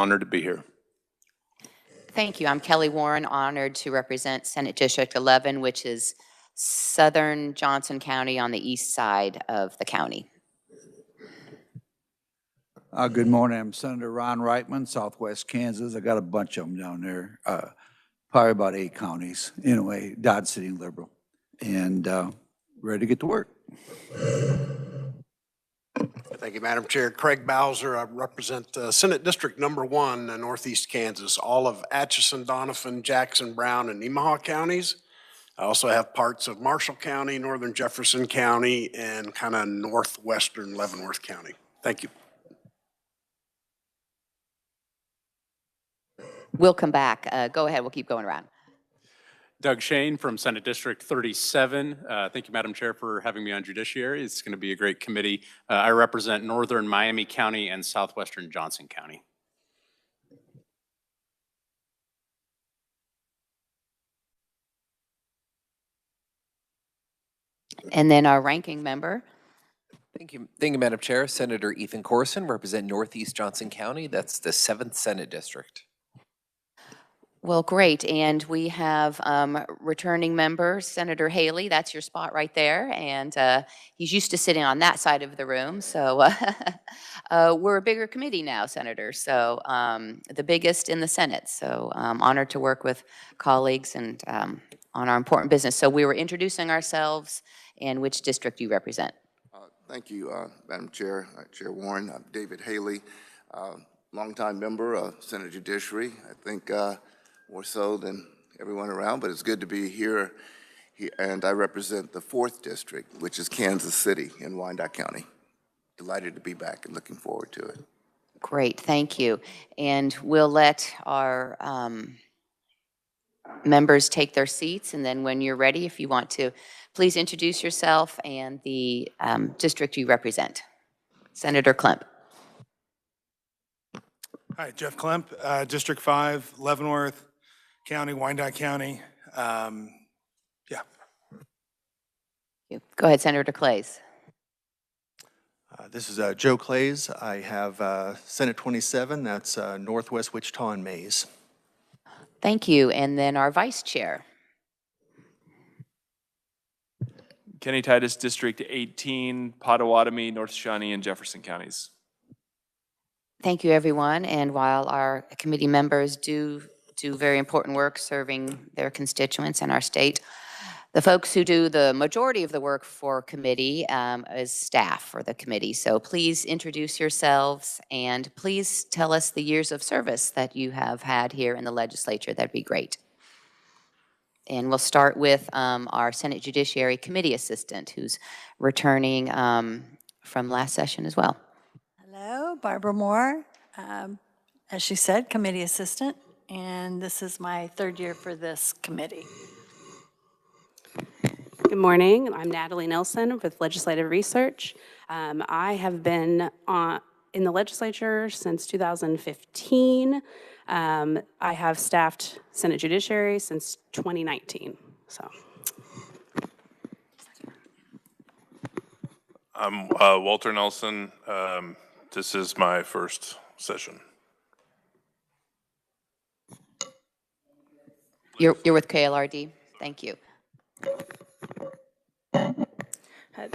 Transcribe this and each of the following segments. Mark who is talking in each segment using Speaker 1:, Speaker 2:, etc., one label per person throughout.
Speaker 1: Honored to be here.
Speaker 2: Thank you. I'm Kelly Warren, honored to represent Senate District 11, which is southern Johnson County on the east side of the county.
Speaker 3: Good morning. I'm Senator Ron Reitman, Southwest Kansas. I got a bunch of them down there, probably about 8 counties. Anyway, Dodge City Liberal, and ready to get to work.
Speaker 4: Thank you, Madam Chair. Craig Bowser. I represent Senate District Number 1 in Northeast Kansas, all of Atchison, Doniphan, Jackson, Brown, and Nemaha counties. I also have parts of Marshall County, Northern Jefferson County, and kind of northwestern Leavenworth County. Thank you.
Speaker 2: We'll come back. Go ahead. We'll keep going around.
Speaker 1: Doug Shane from Senate District 37. Thank you, Madam Chair, for having me on Judiciary. It's going to be a great committee. I represent northern Miami County and southwestern Johnson County.
Speaker 2: And then our ranking member.
Speaker 5: Thank you, Madam Chair. Senator Ethan Corson, represent Northeast Johnson County. That's the 7th Senate District.
Speaker 2: Well, great. And we have returning member, Senator Haley. That's your spot right there. And he's used to sitting on that side of the room. So we're a bigger committee now, Senator. So the biggest in the Senate. So honored to work with colleagues and on our important business. So we were introducing ourselves and which district you represent.
Speaker 6: Thank you, Madam Chair. Chair Warren. I'm David Haley, longtime member of Senate Judiciary. I think more so than everyone around, but it's good to be here. And I represent the 4th district, which is Kansas City in Wyandotte County. Delighted to be back and looking forward to it.
Speaker 2: Great, thank you. And we'll let our members take their seats, and then when you're ready, if you want to, please introduce yourself and the district you represent. Senator Klemp.
Speaker 7: Hi, Jeff Klemp, District 5, Leavenworth County, Wyandotte County. Yeah.
Speaker 2: Go ahead, Senator Clays.
Speaker 8: This is Joe Clays. I have Senate 27. That's Northwest Wichita and Mays.
Speaker 2: Thank you. And then our vice chair.
Speaker 9: Kenny Titus, District 18, Pottawatomie, North Shawnee, and Jefferson counties.
Speaker 2: Thank you, everyone. And while our committee members do very important work serving their constituents and our state, the folks who do the majority of the work for committee is staff for the committee. So please introduce yourselves and please tell us the years of service that you have had here in the legislature. That'd be great. And we'll start with our Senate Judiciary Committee Assistant, who's returning from last session as well.
Speaker 10: Hello, Barbara Moore. As she said, Committee Assistant, and this is my 3rd year for this committee.
Speaker 11: Good morning. I'm Natalie Nelson with Legislative Research. I have been in the legislature since 2015. I have staffed Senate Judiciary since 2019. So,
Speaker 12: I'm Walter Nelson. This is my first session.
Speaker 2: You're with KLRD. Thank you.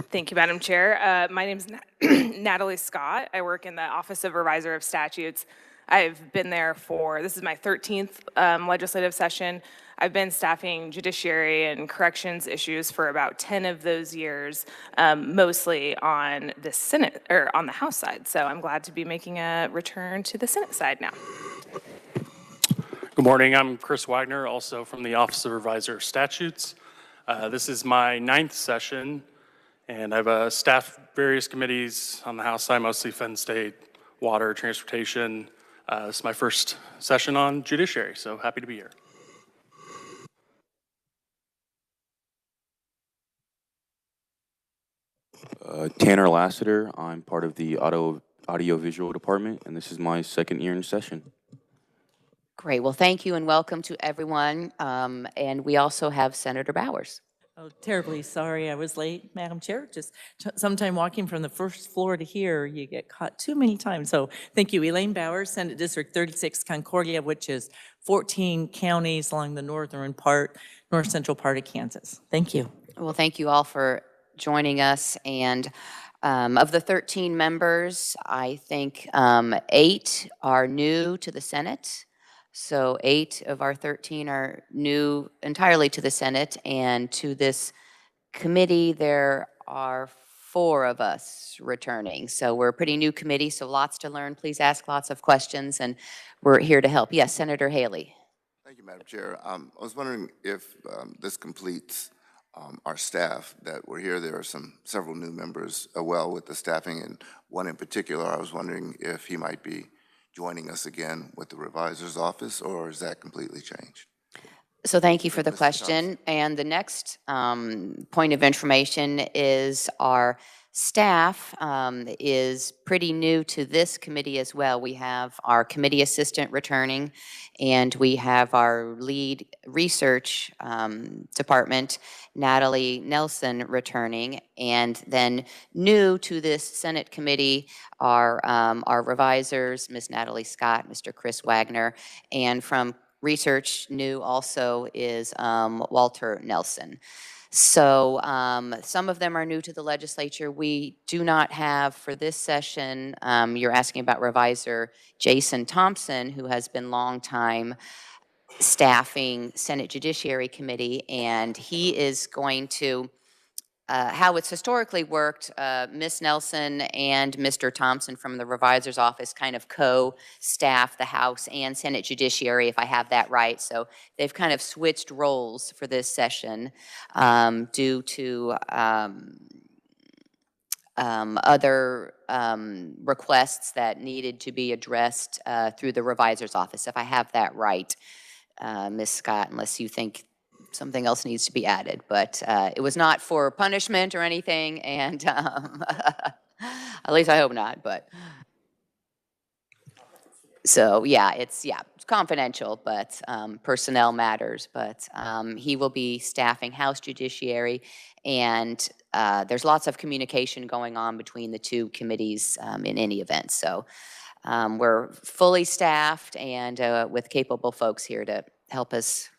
Speaker 13: Thank you, Madam Chair. My name is Natalie Scott. I work in the Office of Reviser of Statutes. I've been there this is my 13th legislative session. I've been staffing judiciary and corrections issues for about 10 of those years, mostly on the Senate, or on the House side. So I'm glad to be making a return to the Senate side now.
Speaker 14: Good morning. I'm Chris Wagner, also from the Office of Reviser of Statutes. This is my 9th session, and I've staffed various committees on the House side, mostly Fed and State, Water, Transportation. This is my first session on Judiciary, so happy to be here.
Speaker 15: Tanner Lassiter. I'm part of the audio-visual department, and this is my 2nd year in session.
Speaker 2: Great. Well, thank you and welcome to everyone. And we also have Senator Bowers.
Speaker 16: Oh, terribly sorry I was late, Madam Chair. Just sometime walking from the first floor to here, you get caught too many times. So thank you. Elaine Bowers, Senate District 36, Concordia, which is 14 counties along the northern part, north central part of Kansas. Thank you.
Speaker 2: Well, thank you all for joining us. And of the 13 members, I think 8 are new to the Senate. So 8 of our 13 are new entirely to the Senate, and to this committee, there are 4 of us returning. So we're a pretty new committee, so lots to learn. Please ask lots of questions, and we're here to help. Yes, Senator Haley.
Speaker 6: Thank you, Madam Chair. I was wondering if this completes our staff that were here. There are several new members well with the staffing, and one in particular, I was wondering if he might be joining us again with the revisor's office, or is that completely changed?
Speaker 2: So thank you for the question. And the next point of information is our staff is pretty new to this committee as well. We have our committee assistant returning, and we have our lead research department, Natalie Nelson, returning. And then new to this Senate committee are our revisors, Ms. Natalie Scott, Mr. Chris Wagner, and from research new also is Walter Nelson. So some of them are new to the legislature. We do not have for this session, you're asking about revisor Jason Thompson, who has been long time staffing Senate Judiciary Committee, and he is going to how it's historically worked, Ms. Nelson and Mr. Thompson from the revisor's office kind of co-staff the House and Senate Judiciary, if I have that right. So they've kind of switched roles for this session due to other requests that needed to be addressed through the revisor's office, if I have that right, Ms. Scott, unless you think something else needs to be added, but it was not for punishment or anything, and at least I hope not, but. So yeah, it's confidential, but personnel matters, but he will be staffing House Judiciary, and there's lots of communication going on between the two committees in any event. So we're fully staffed and with capable folks here to help us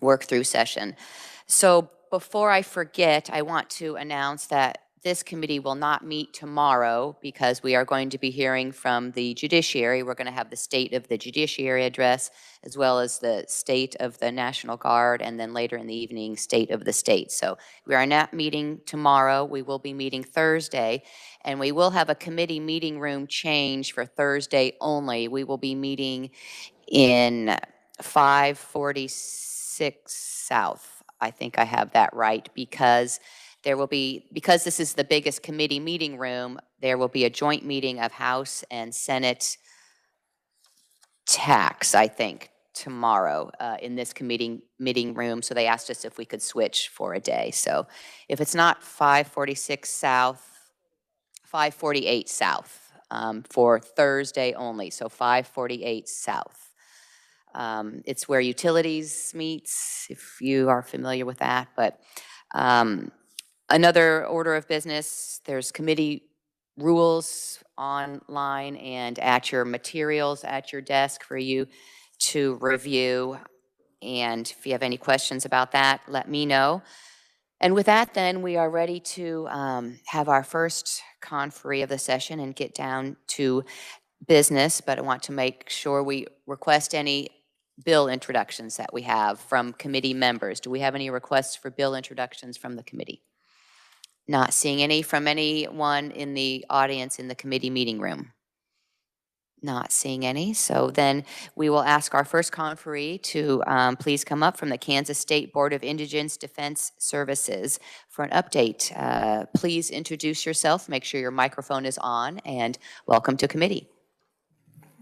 Speaker 2: work through session. So before I forget, I want to announce that this committee will not meet tomorrow because we are going to be hearing from the judiciary. We're going to have the state of the judiciary address, as well as the state of the National Guard, and then later in the evening, state of the state. So we are not meeting tomorrow. We will be meeting Thursday, and we will have a committee meeting room change for Thursday only. We will be meeting in 546 South. I think I have that right, because this is the biggest committee meeting room, there will be a joint meeting of House and Senate tax, I think, tomorrow in this committee meeting room. So they asked us if we could switch for a day. So if it's not 546 South, 548 South for Thursday only. So 548 South. It's where utilities meets, if you are familiar with that. But another order of business, there's committee rules online and at your materials at your desk for you to review. And if you have any questions about that, let me know. And with that, then, we are ready to have our first conferee of the session and get down to business. But I want to make sure we request any bill introductions that we have from committee members. Do we have any requests for bill introductions from the committee? Not seeing any from anyone in the audience in the committee meeting room. Not seeing any. So then we will ask our first conferee to please come up from the Kansas State Board of Indigent Defense Services for an update. Please introduce yourself, make sure your microphone is on, and welcome to committee.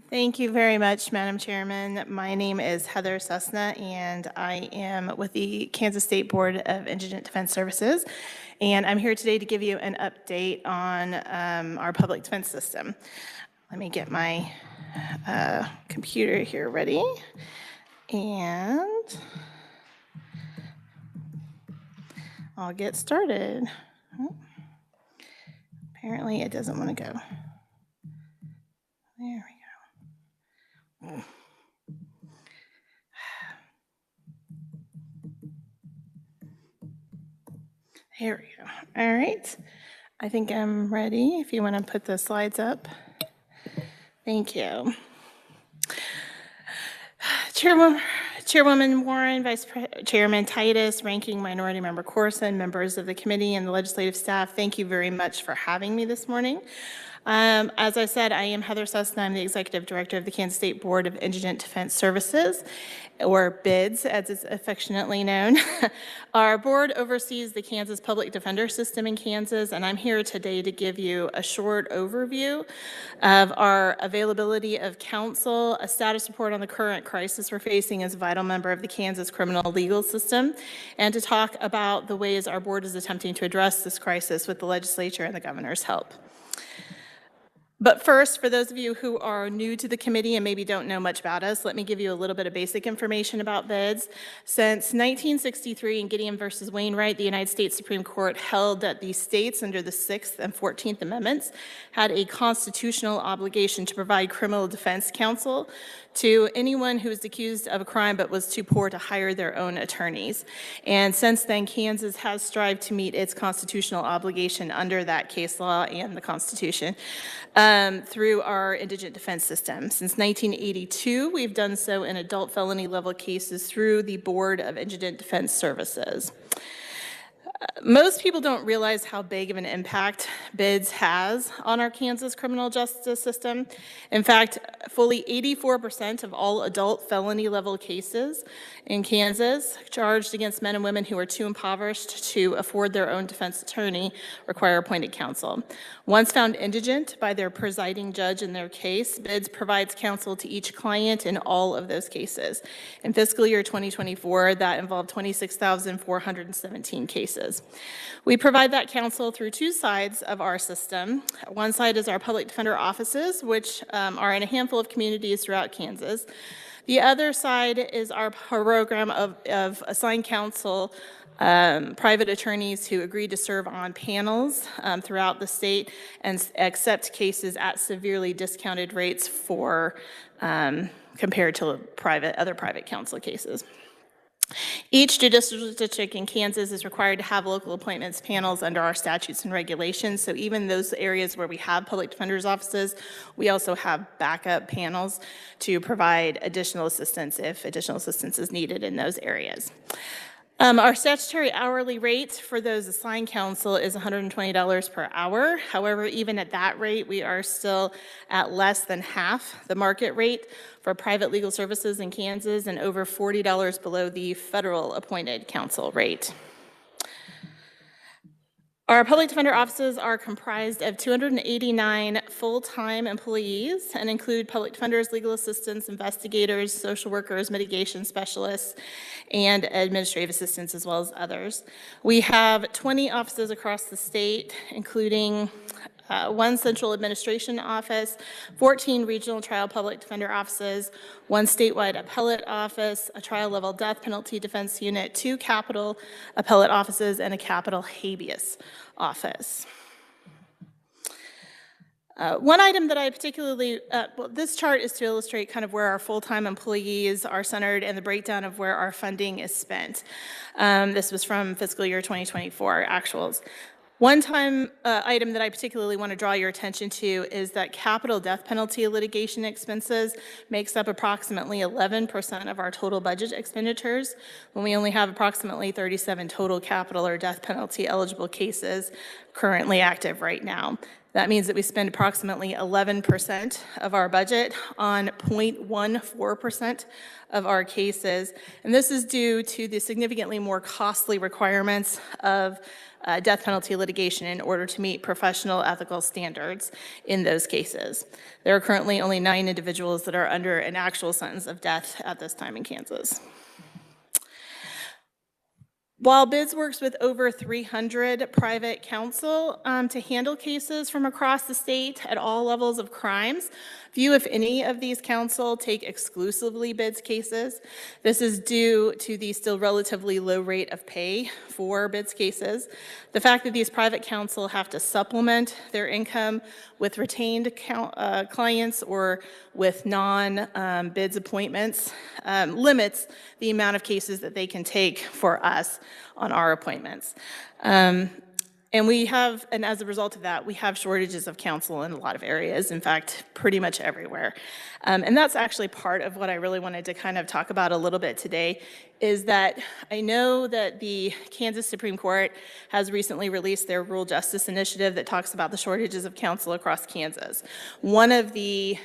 Speaker 17: Thank you very much, Madam Chairman. My name is Heather Susna, and I am with the Kansas State Board of Indigent Defense Services. And I'm here today to give you an update on our public defense system. Let me get my computer here ready. And I'll get started. Oh, apparently it doesn't want to go. There we go. Here we go. All right. I think I'm ready if you want to put the slides up. Thank you. Chairwoman Warren, Vice Chairman Titus, Ranking Minority Member Corson, members of the committee and the legislative staff, thank you very much for having me this morning. As I said, I am Heather Sussna. I'm the Executive Director of the Kansas State Board of Indigent Defense Services, or BIDS, as it's affectionately known. Our board oversees the Kansas Public Defender System in Kansas, and I'm here today to give you a short overview of our availability of counsel, a status report on the current crisis we're facing as a vital member of the Kansas criminal legal system, and to talk about the ways our board is attempting to address this crisis with the legislature and the governor's help. But first, for those of you who are new to the committee and maybe don't know much about us, let me give you a little bit of basic information about BIDS. Since 1963 in Gideon versus Wainwright, the United States Supreme Court held that the states under the 6th and 14th Amendments had a constitutional obligation to provide criminal defense counsel to anyone who was accused of a crime but was too poor to hire their own attorneys. And since then, Kansas has strived to meet its constitutional obligation under that case law and the Constitution through our indigent defense system. Since 1982, we've done so in adult felony level cases through the Board of Indigent Defense Services. Most people don't realize how big of an impact BIDS has on our Kansas criminal justice system. In fact, fully 84% of all adult felony level cases in Kansas charged against men and women who are too impoverished to afford their own defense attorney require appointed counsel. Once found indigent by their presiding judge in their case, BIDS provides counsel to each client in all of those cases. In fiscal year 2024, that involved 26,417 cases. We provide that counsel through two sides of our system. One side is our public defender offices, which are in a handful of communities throughout Kansas. The other side is our program of assigned counsel, private attorneys who agree to serve on panels throughout the state and accept cases at severely discounted rates for compared to other private counsel cases. Each judicial district in Kansas is required to have local appointments panels under our statutes and regulations. So even those areas where we have public defenders' offices, we also have backup panels to provide additional assistance if additional assistance is needed in those areas. Our statutory hourly rate for those assigned counsel is $120 per hour. However, even at that rate, we are still at less than half the market rate for private legal services in Kansas and over $40 below the federal appointed counsel rate. Our public defender offices are comprised of 289 full-time employees and include public defenders, legal assistants, investigators, social workers, mitigation specialists, and administrative assistants, as well as others. We have 20 offices across the state, including one central administration office, 14 regional trial public defender offices, one statewide appellate office, a trial level death penalty defense unit, 2 capital appellate offices, and a capital habeas office. One item that I particularly, this chart is to illustrate kind of where our full-time employees are centered and the breakdown of where our funding is spent. This was from fiscal year 2024 actuals. One-time item that I particularly want to draw your attention to is that capital death penalty litigation expenses makes up approximately 11% of our total budget expenditures, when we only have approximately 37 total capital or death penalty eligible cases currently active right now. That means that we spend approximately 11% of our budget on 0.14% of our cases, and this is due to the significantly more costly requirements of death penalty litigation in order to meet professional ethical standards in those cases. There are currently only 9 individuals that are under an actual sentence of death at this time in Kansas. While BIDS works with over 300 private counsel to handle cases from across the state at all levels of crimes, Few, if any, of these counsel take exclusively bids cases. This is due to the still relatively low rate of pay for bids cases. The fact that these private counsel have to supplement their income with retained clients or with non-bids appointments limits the amount of cases that they can take for us on our appointments. And as a result of that, we have shortages of counsel in a lot of areas, in fact, pretty much everywhere. And that's actually part of what I really wanted to kind of talk about a little bit today, is that I know that the Kansas Supreme Court has recently released their Rural Justice Initiative that talks about the shortages of counsel across Kansas. One of the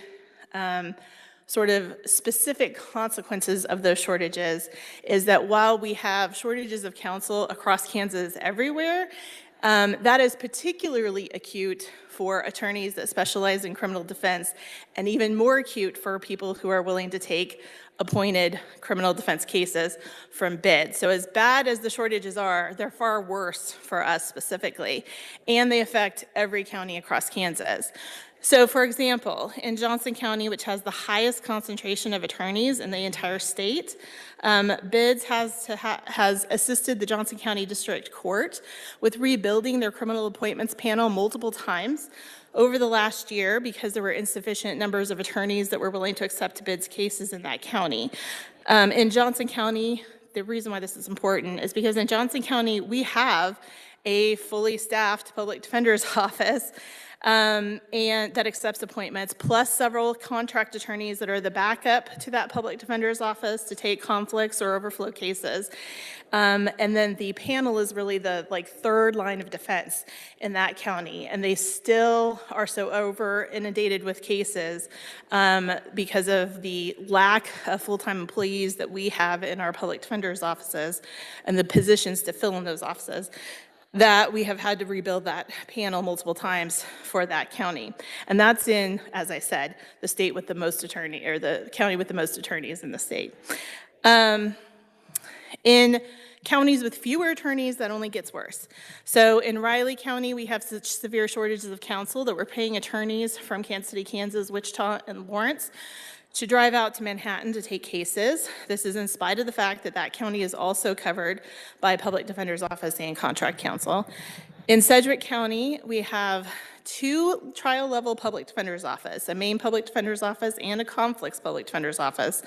Speaker 17: sort of specific consequences of those shortages is that while we have shortages of counsel across Kansas everywhere, that is particularly acute for attorneys that specialize in criminal defense, and even more acute for people who are willing to take appointed criminal defense cases from bid. So as bad as the shortages are, they're far worse for us specifically, and they affect every county across Kansas. So for example, in Johnson County, which has the highest concentration of attorneys in the entire state, BIDS has assisted the Johnson County District Court with rebuilding their criminal appointments panel multiple times over the last year because there were insufficient numbers of attorneys that were willing to accept BIDS cases in that county. In Johnson County, the reason why this is important is because in Johnson County, we have a fully staffed public defender's office and that accepts appointments, plus several contract attorneys that are the backup to that public defender's office to take conflicts or overflow cases. And then the panel is really the third line of defense in that county, and they still are so over inundated with cases because of the lack of full-time employees that we have in our public defender's offices and the positions to fill in those offices, that we have had to rebuild that panel multiple times for that county. And that's in, as I said, the state with the most attorney, or the county with the most attorneys in the state. In counties with fewer attorneys, that only gets worse. So in Riley County, we have such severe shortages of counsel that we're paying attorneys from Kansas City, Kansas, Wichita, and Lawrence to drive out to Manhattan to take cases. This is in spite of the fact that that county is also covered by Public Defender's Office and contract counsel. In Sedgwick County, we have 2 trial-level public defender's office, a main public defender's office and a conflicts public defender's office,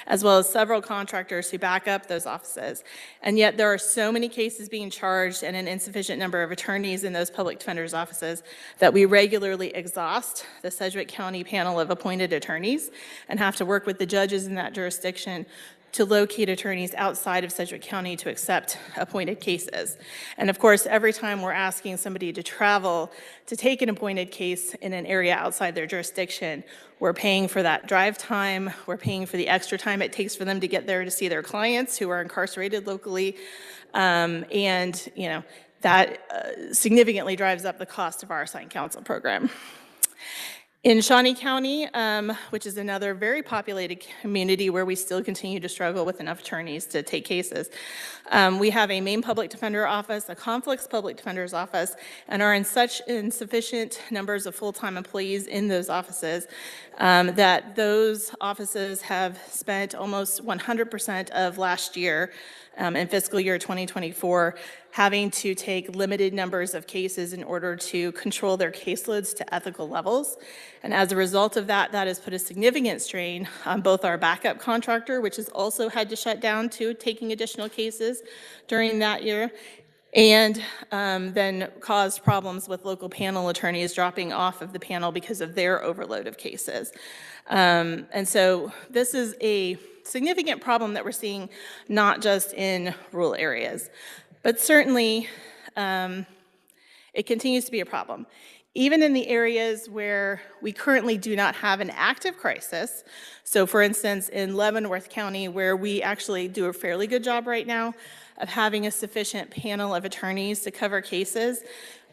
Speaker 17: as well as several contractors who back up those offices. And yet there are so many cases being charged and an insufficient number of attorneys in those public defender's offices that we regularly exhaust the Sedgwick County panel of appointed attorneys and have to work with the judges in that jurisdiction to locate attorneys outside of Sedgwick County to accept appointed cases. And of course, every time we're asking somebody to travel to take an appointed case in an area outside their jurisdiction, we're paying for that drive time, we're paying for the extra time it takes for them to get there to see their clients who are incarcerated locally, and that significantly drives up the cost of our assigned counsel program. In Shawnee County, which is another very populated community where we still continue to struggle with enough attorneys to take cases, we have a main public defender office, a conflicts public defender's office, and are in such insufficient numbers of full-time employees in those offices that those offices have spent almost 100% of last year in fiscal year 2024 having to take limited numbers of cases in order to control their caseloads to ethical levels. And as a result of that, that has put a significant strain on both our backup contractor, which has also had to shut down to taking additional cases during that year, and then caused problems with local panel attorneys dropping off of the panel because of their overload of cases. And so this is a significant problem that we're seeing not just in rural areas, but certainly it continues to be a problem. Even in the areas where we currently do not have an active crisis, so for instance, in Leavenworth County, where we actually do a fairly good job right now of having a sufficient panel of attorneys to cover cases,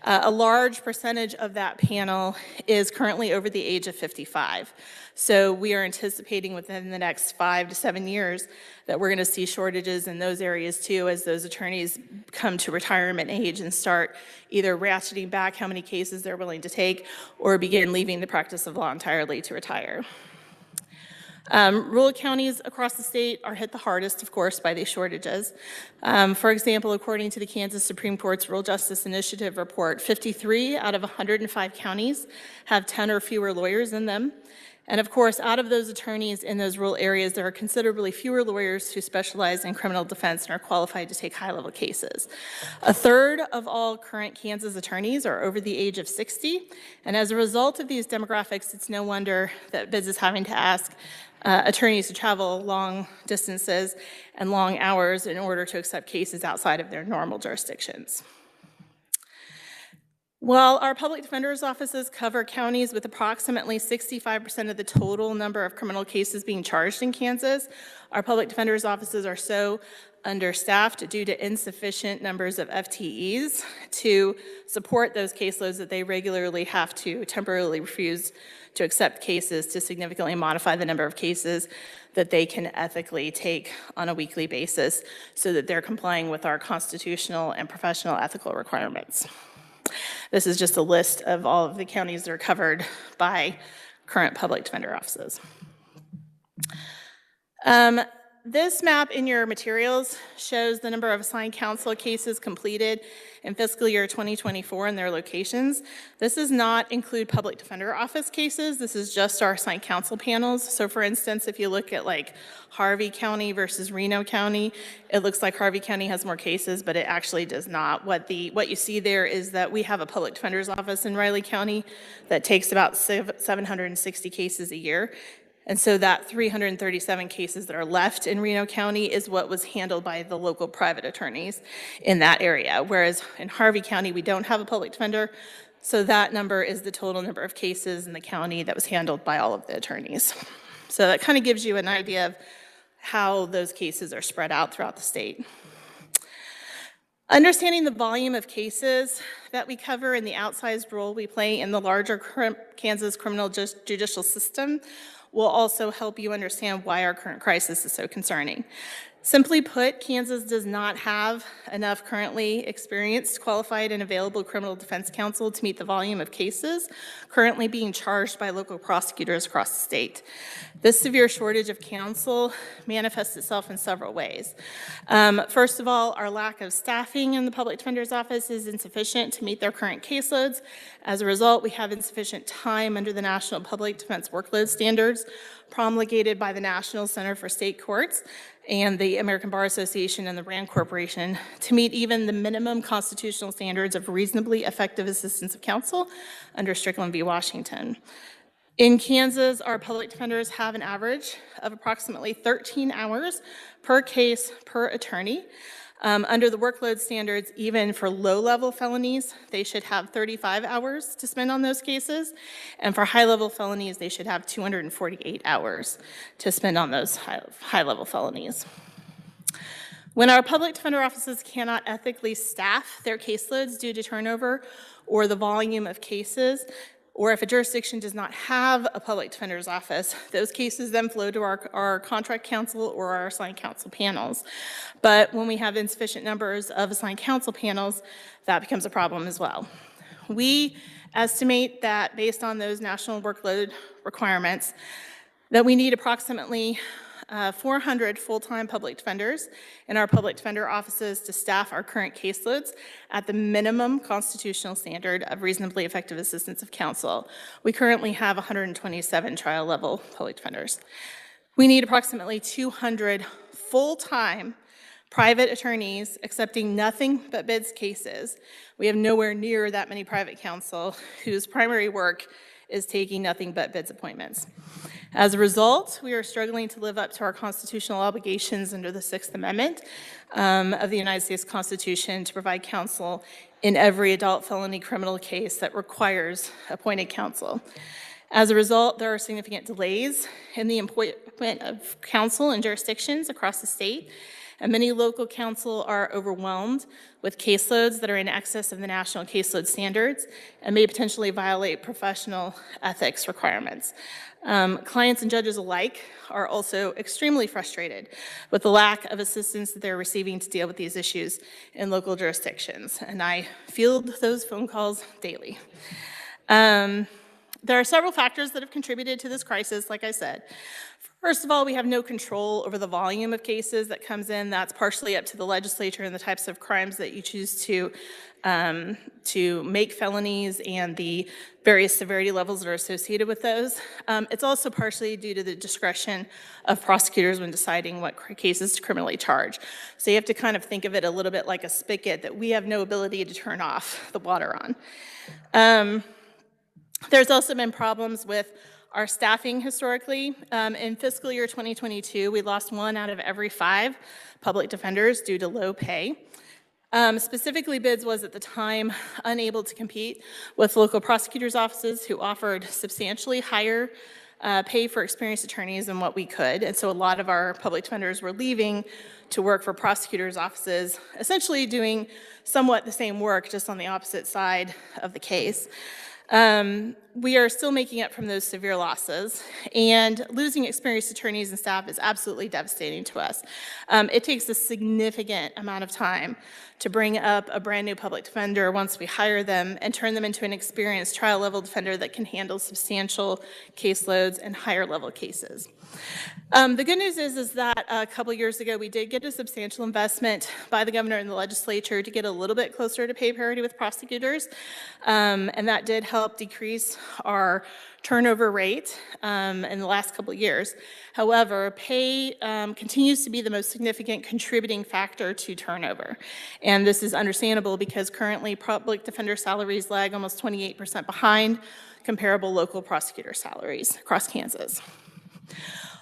Speaker 17: A large percentage of that panel is currently over the age of 55. So we are anticipating within the next 5 to 7 years that we're going to see shortages in those areas too, as those attorneys come to retirement age and start either ratcheting back how many cases they're willing to take or begin leaving the practice of law entirely to retire. Rural counties across the state are hit the hardest, of course, by these shortages. For example, according to the Kansas Supreme Court's Rural Justice Initiative report, 53 out of 105 counties have 10 or fewer lawyers in them. And of course, out of those attorneys in those rural areas, there are considerably fewer lawyers who specialize in criminal defense and are qualified to take high-level cases. A third of all current Kansas attorneys are over the age of 60. And as a result of these demographics, it's no wonder that BIDS is having to ask attorneys to travel long distances and long hours in order to accept cases outside of their normal jurisdictions. While our public defender's offices cover counties with approximately 65% of the total number of criminal cases being charged in Kansas, our public defender's offices are so understaffed due to insufficient numbers of FTEs to support those caseloads that they regularly have to temporarily refuse to accept cases to significantly modify the number of cases that they can ethically take on a weekly basis so that they're complying with our constitutional and professional ethical requirements. This is just a list of all of the counties that are covered by current public defender offices. This map in your materials shows the number of assigned counsel cases completed in fiscal year 2024 and their locations. This does not include public defender office cases. This is just our assigned counsel panels. So for instance, if you look at like Harvey County versus Reno County, it looks like Harvey County has more cases, but it actually does not. What you see there is that we have a public defender's office in Riley County that takes about 760 cases a year. And so that 337 cases that are left in Reno County is what was handled by the local private attorneys in that area. Whereas in Harvey County, we don't have a public defender. So that number is the total number of cases in the county that was handled by all of the attorneys. So that kind of gives you an idea of how those cases are spread out throughout the state. Understanding the volume of cases that we cover and the outsized role we play in the larger Kansas criminal judicial system will also help you understand why our current crisis is so concerning. Simply put, Kansas does not have enough currently experienced, qualified, and available criminal defense counsel to meet the volume of cases currently being charged by local prosecutors across the state. This severe shortage of counsel manifests itself in several ways. First of all, our lack of staffing in the public defender's office is insufficient to meet their current caseloads. As a result, we have insufficient time under the National Public Defense Workload Standards promulgated by the National Center for State Courts and the American Bar Association and the RAND Corporation to meet even the minimum constitutional standards of reasonably effective assistance of counsel under Strickland v. Washington. In Kansas, our public defenders have an average of approximately 13 hours per case per attorney. Under the workload standards, even for low-level felonies, they should have 35 hours to spend on those cases. And for high-level felonies, they should have 248 hours to spend on those high-level felonies. When our public defender offices cannot ethically staff their caseloads due to turnover or the volume of cases, or if a jurisdiction does not have a public defender's office, those cases then flow to our contract counsel or our assigned counsel panels. But when we have insufficient numbers of assigned counsel panels, that becomes a problem as well. We estimate that based on those national workload requirements, that we need approximately 400 full-time public defenders in our public defender offices to staff our current caseloads at the minimum constitutional standard of reasonably effective assistance of counsel. We currently have 127 trial-level public defenders. We need approximately 200 full-time private attorneys accepting nothing but BIDS cases. We have nowhere near that many private counsel whose primary work is taking nothing but BIDS appointments. As a result, we are struggling to live up to our constitutional obligations under the Sixth Amendment of the United States Constitution to provide counsel in every adult felony criminal case that requires appointed counsel. As a result, there are significant delays in the appointment of counsel in jurisdictions across the state, and many local council are overwhelmed with caseloads that are in excess of the national caseload standards and may potentially violate professional ethics requirements. Clients and judges alike are also extremely frustrated with the lack of assistance that they're receiving to deal with these issues in local jurisdictions, and I field those phone calls daily. There are several factors that have contributed to this crisis, like I said. First of all, we have no control over the volume of cases that comes in. That's partially up to the legislature and the types of crimes that you choose to make felonies and the various severity levels that are associated with those. It's also partially due to the discretion of prosecutors when deciding what cases to criminally charge. So you have to kind of think of it a little bit like a spigot that we have no ability to turn off the water on. There's also been problems with our staffing historically. In fiscal year 2022, we lost 1 out of every 5 public defenders due to low pay. Specifically, BIDS was at the time unable to compete with local prosecutors' offices who offered substantially higher pay for experienced attorneys than what we could. And so a lot of our public defenders were leaving to work for prosecutors' offices, essentially doing somewhat the same work, just on the opposite side of the case. We are still making up from those severe losses, and losing experienced attorneys and staff is absolutely devastating to us. It takes a significant amount of time to bring up a brand new public defender once we hire them and turn them into an experienced trial level defender that can handle substantial caseloads and higher level cases. The good news is that a couple years ago we did get a substantial investment by the governor and the legislature to get a little bit closer to pay parity with prosecutors, and that did help decrease our turnover rate in the last couple of years. However, pay continues to be the most significant contributing factor to turnover. And this is understandable because currently public defender salaries lag almost 28% behind comparable local prosecutor salaries across Kansas.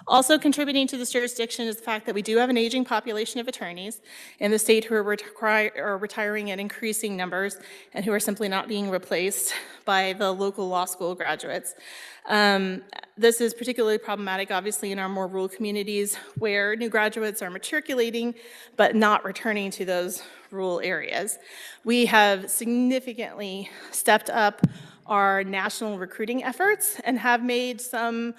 Speaker 17: Also contributing to this jurisdiction is the fact that we do have an aging population of attorneys in the state who are retiring in increasing numbers and who are simply not being replaced by the local law school graduates. This is particularly problematic, obviously, in our more rural communities where new graduates are matriculating but not returning to those rural areas. We have significantly stepped up our national recruiting efforts and have made some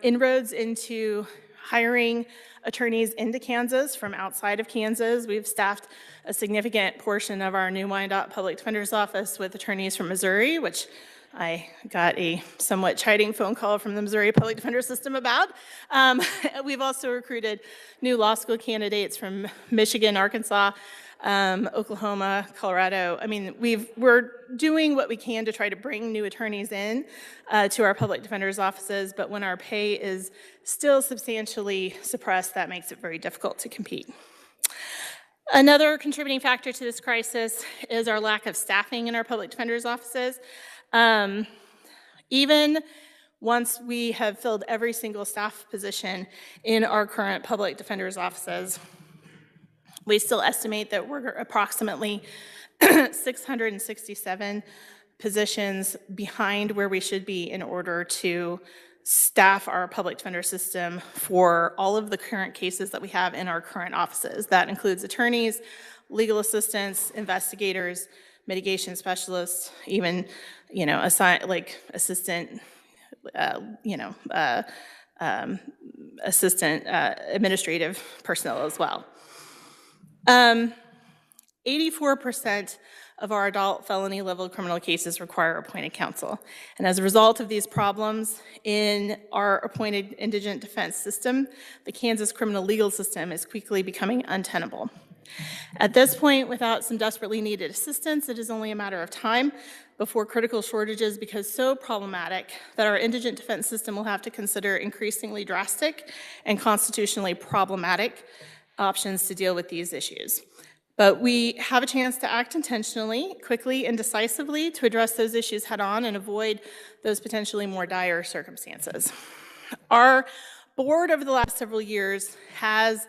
Speaker 17: inroads into hiring attorneys into Kansas from outside of Kansas. We've staffed a significant portion of our new Wyandotte Public Defender's Office with attorneys from Missouri, which I got a somewhat chiding phone call from the Missouri Public Defender System about. We've also recruited new law school candidates from Michigan, Arkansas, Oklahoma, Colorado. I mean, we're doing what we can to try to bring new attorneys in to our public defenders' offices, but when our pay is still substantially suppressed, that makes it very difficult to compete. Another contributing factor to this crisis is our lack of staffing in our public defenders' offices. Even once we have filled every single staff position in our current public defenders' offices, we still estimate that we're approximately 667 positions behind where we should be in order to staff our public defender system for all of the current cases that we have in our current offices. That includes attorneys, legal assistants, investigators, mitigation specialists, even, assistant, administrative personnel as well. 84% of our adult felony level criminal cases require appointed counsel. And as a result of these problems in our appointed indigent defense system, the Kansas criminal legal system is quickly becoming untenable. At this point, without some desperately needed assistance, it is only a matter of time before critical shortages become so problematic that our indigent defense system will have to consider increasingly drastic and constitutionally problematic options to deal with these issues. But we have a chance to act intentionally, quickly, and decisively to address those issues head on and avoid those potentially more dire circumstances. Our board over the last several years has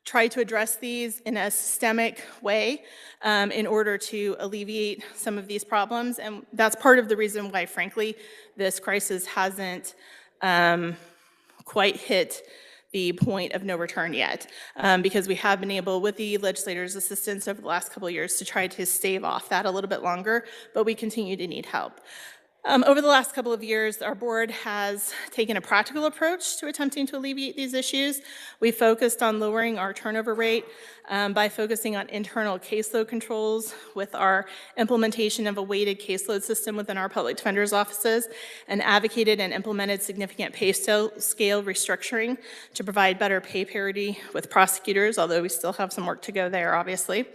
Speaker 17: tried to address these in a systemic way in order to alleviate some of these problems, and that's part of the reason why, frankly, this crisis hasn't quite hit the point of no return yet, because we have been able, with the legislator's assistance over the last couple of years, to try to stave off that a little bit longer, but we continue to need help. Over the last couple of years, our board has taken a practical approach to attempting to alleviate these issues. We focused on lowering our turnover rate by focusing on internal caseload controls with our implementation of a weighted caseload system within our public defender's offices, and advocated and implemented significant pay scale restructuring to provide better pay parity with prosecutors, although we still have some work to go there, obviously.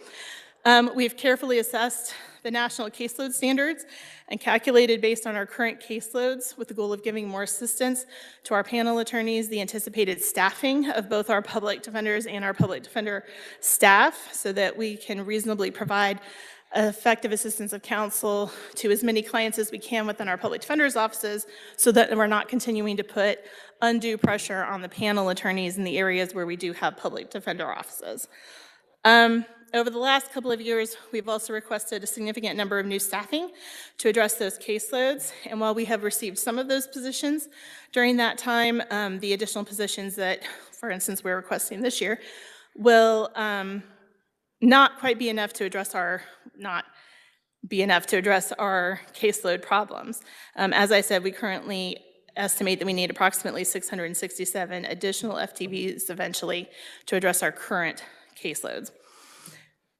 Speaker 17: We've carefully assessed the national caseload standards and calculated based on our current caseloads with the goal of giving more assistance to our panel attorneys the anticipated staffing of both our public defenders and our public defender staff so that we can reasonably provide effective assistance of counsel to as many clients as we can within our public defender's offices so that we're not continuing to put undue pressure on the panel attorneys in the areas where we do have public defender offices. Over the last couple of years, we've also requested a significant number of new staffing to address those caseloads. And while we have received some of those positions during that time, the additional positions that, for instance, we're requesting this year will not quite be enough to address our caseload problems. As I said, we currently estimate that we need approximately 667 additional FTEs eventually to address our current caseloads.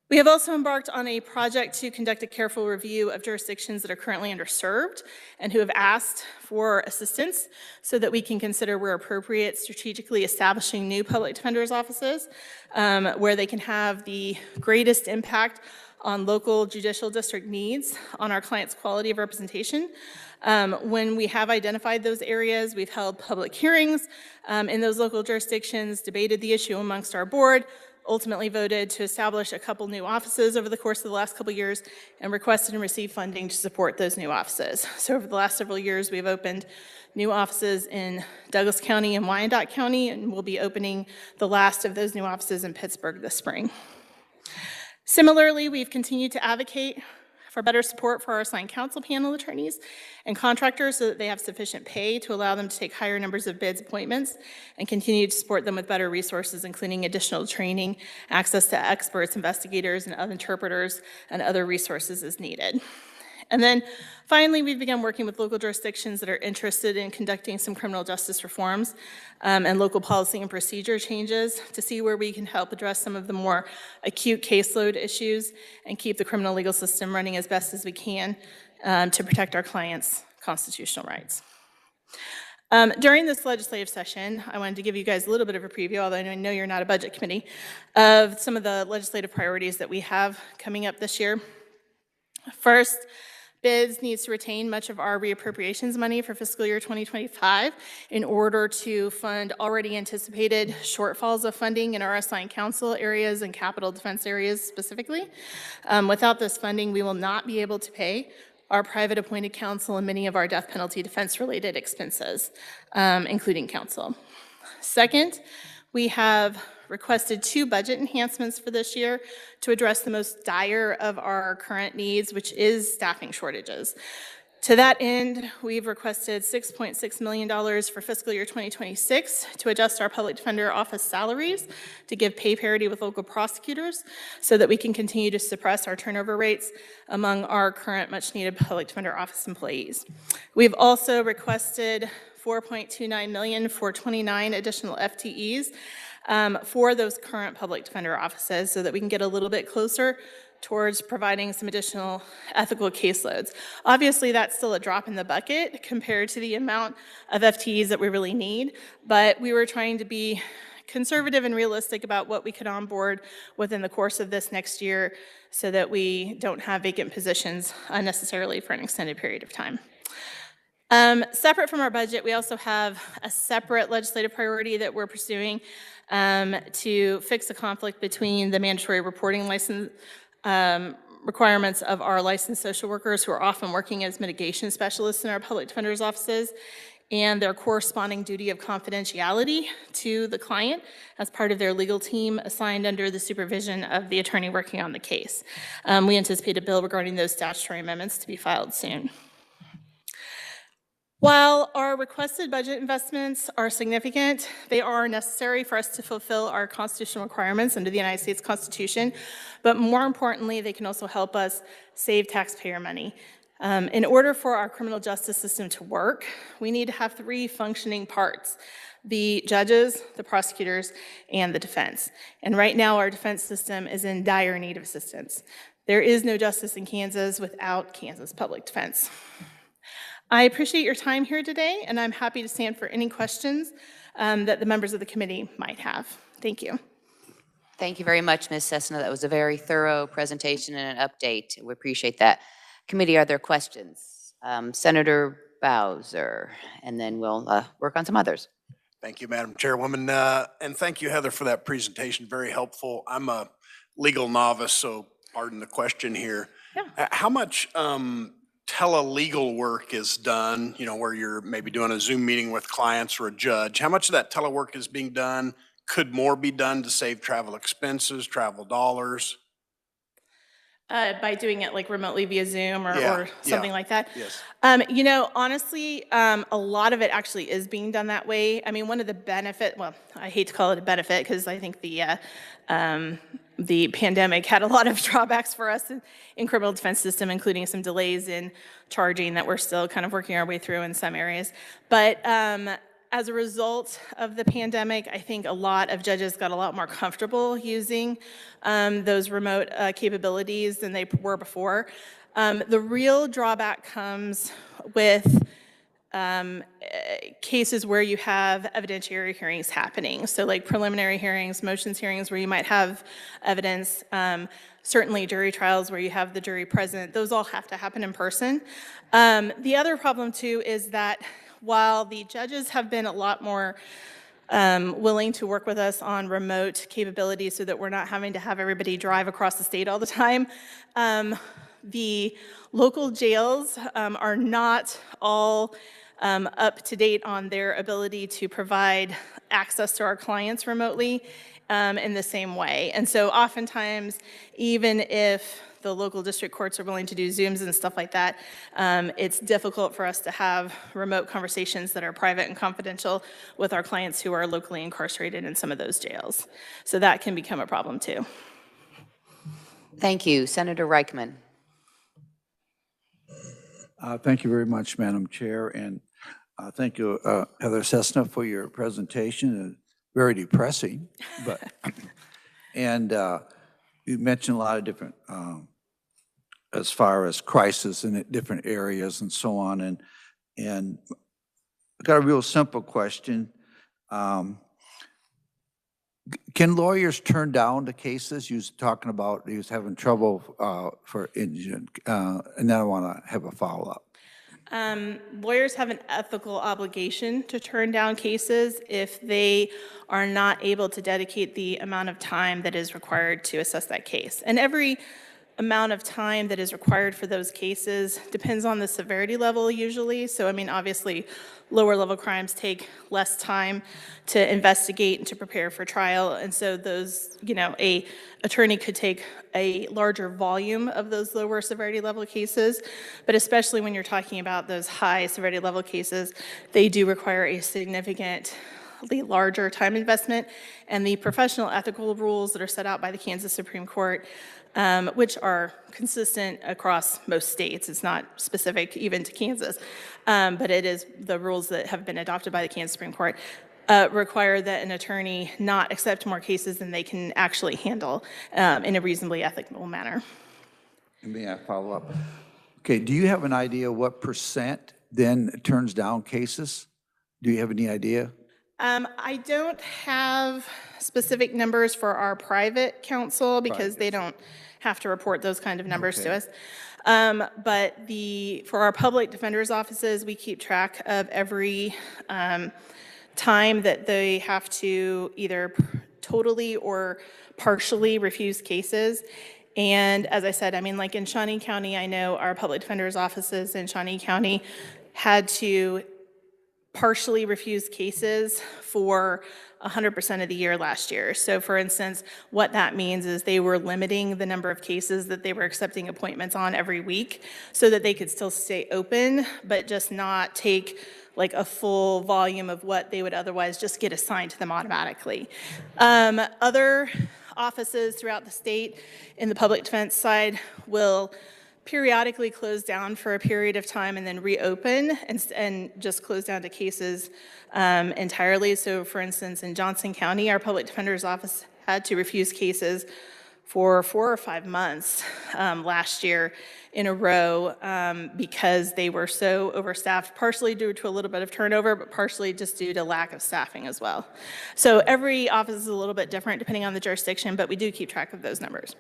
Speaker 17: We have also embarked on a project to conduct a careful review of jurisdictions that are currently underserved and who have asked for assistance so that we can consider where appropriate strategically establishing new public defender's offices where they can have the greatest impact on local judicial district needs on our clients' quality of representation. When we have identified those areas, we've held public hearings in those local jurisdictions, debated the issue amongst our board, ultimately voted to establish a couple new offices over the course of the last couple years, and requested and received funding to support those new offices. So over the last several years, we've opened new offices in Douglas County and Wyandotte County, and we'll be opening the last of those new offices in Pittsburgh this spring. Similarly, we've continued to advocate for better support for our assigned counsel panel attorneys and contractors so that they have sufficient pay to allow them to take higher numbers of bids appointments and continue to support them with better resources, including additional training, access to experts, investigators, and other interpreters, and other resources as needed. And then finally, we've begun working with local jurisdictions that are interested in conducting some criminal justice reforms and local policy and procedure changes to see where we can help address some of the more acute caseload issues and keep the criminal legal system running as best as we can to protect our clients' constitutional rights. During this legislative session, I wanted to give you guys a little bit of a preview, although I know you're not a budget committee, of some of the legislative priorities that we have coming up this year. First, BIDS needs to retain much of our reappropriations money for fiscal year 2025 in order to fund already anticipated shortfalls of funding in our assigned counsel areas and capital defense areas specifically. Without this funding, we will not be able to pay our private appointed counsel and many of our death penalty defense related expenses, including counsel. Second, we have requested 2 budget enhancements for this year to address the most dire of our current needs, which is staffing shortages. To that end, we've requested $6.6 million for fiscal year 2026 to adjust our public defender office salaries to give pay parity with local prosecutors so that we can continue to suppress our turnover rates among our current much needed public defender office employees. We've also requested $4.29 million for 29 additional FTEs for those current public defender offices so that we can get a little bit closer towards providing some additional ethical caseloads. Obviously, that's still a drop in the bucket compared to the amount of FTEs that we really need, but we were trying to be conservative and realistic about what we could onboard within the course of this next year so that we don't have vacant positions unnecessarily for an extended period of time. Separate from our budget, we also have a separate legislative priority that we're pursuing to fix the conflict between the mandatory reporting license requirements of our licensed social workers who are often working as mitigation specialists in our public defender's offices and their corresponding duty of confidentiality to the client as part of their legal team assigned under the supervision of the attorney working on the case. We anticipate a bill regarding those statutory amendments to be filed soon. While our requested budget investments are significant, they are necessary for us to fulfill our constitutional requirements under the United States Constitution, but more importantly, they can also help us save taxpayer money. In order for our criminal justice system to work, we need to have 3 functioning parts: the judges, the prosecutors, and the defense. And right now, our defense system is in dire need of assistance. There is no justice in Kansas without Kansas public defense. I appreciate your time here today, and I'm happy to stand for any questions that the members of the committee might have. Thank you.
Speaker 2: Thank you very much, Ms. Cessna. That was a very thorough presentation and an update. We appreciate that. Committee, are there questions? Senator Bowser, and then we'll work on some others.
Speaker 4: Thank you, Madam Chairwoman. And thank you, Heather, for that presentation. Very helpful. I'm a legal novice, so pardon the question here.
Speaker 17: Yeah.
Speaker 4: How much telelegal work is done, where you're maybe doing a Zoom meeting with clients or a judge? How much of that telework is being done? Could more be done to save travel expenses, travel dollars?
Speaker 17: By doing it like remotely via Zoom or something like that.
Speaker 4: Yes.
Speaker 17: Honestly, a lot of it actually is being done that way. I mean, one of the well, I hate to call it a benefit because I think the pandemic had a lot of drawbacks for us in criminal defense system, including some delays in charging that we're still kind of working our way through in some areas. But as a result of the pandemic, I think a lot of judges got a lot more comfortable using those remote capabilities than they were before. The real drawback comes with cases where you have evidentiary hearings happening. So like preliminary hearings, motions hearings where you might have evidence, certainly jury trials where you have the jury present, those all have to happen in person. The other problem too is that while the judges have been a lot more willing to work with us on remote capabilities so that we're not having to have everybody drive across the state all the time, the local jails are not all up to date on their ability to provide access to our clients remotely in the same way. And so oftentimes, even if the local district courts are willing to do Zooms and stuff like that, it's difficult for us to have remote conversations that are private and confidential with our clients who are locally incarcerated in some of those jails. So that can become a problem too.
Speaker 2: Thank you. Senator Reichman.
Speaker 3: Thank you very much, Madam Chair, and thank you, Heather Cessna, for your presentation. Very depressing, but and you mentioned a lot of different, as far as crisis in different areas and so on, and I got a real simple question. Can lawyers turn down the cases? You was talking about he was having trouble for indigent, and then I want to have a follow-up.
Speaker 17: Lawyers have an ethical obligation to turn down cases if they are not able to dedicate the amount of time that is required to assess that case. And every amount of time that is required for those cases depends on the severity level usually. So, I mean, obviously, lower level crimes take less time to investigate and to prepare for trial. And so those, a attorney could take a larger volume of those lower severity level cases. But especially when you're talking about those high severity level cases, they do require a significantly larger time investment. And the professional ethical rules that are set out by the Kansas Supreme Court, which are consistent across most states. It's not specific even to Kansas, but it is the rules that have been adopted by the Kansas Supreme Court, require that an attorney not accept more cases than they can actually handle in a reasonably ethical manner.
Speaker 3: May I follow up? Okay, do you have an idea what percent then turns down cases? Do you have any idea?
Speaker 17: I don't have specific numbers for our private counsel because they don't have to report those kind of numbers to us. But for our public defender's offices, we keep track of every time that they have to either totally or partially refuse cases. And as I said, I mean, like in Shawnee County, I know our public defender's offices in Shawnee County had to partially refused cases for 100% of the year last year. So for instance, what that means is they were limiting the number of cases that they were accepting appointments on every week so that they could still stay open, but just not take like a full volume of what they would otherwise just get assigned to them automatically. Other offices throughout the state in the public defense side will periodically close down for a period of time and then reopen and just close down to cases entirely. So for instance, in Johnson County, our public defender's office had to refuse cases for 4 or 5 months last year in a row because they were so overstaffed, partially due to a little bit of turnover, but partially just due to lack of staffing as well. So every office is a little bit different depending on the jurisdiction, but we do keep track of those numbers.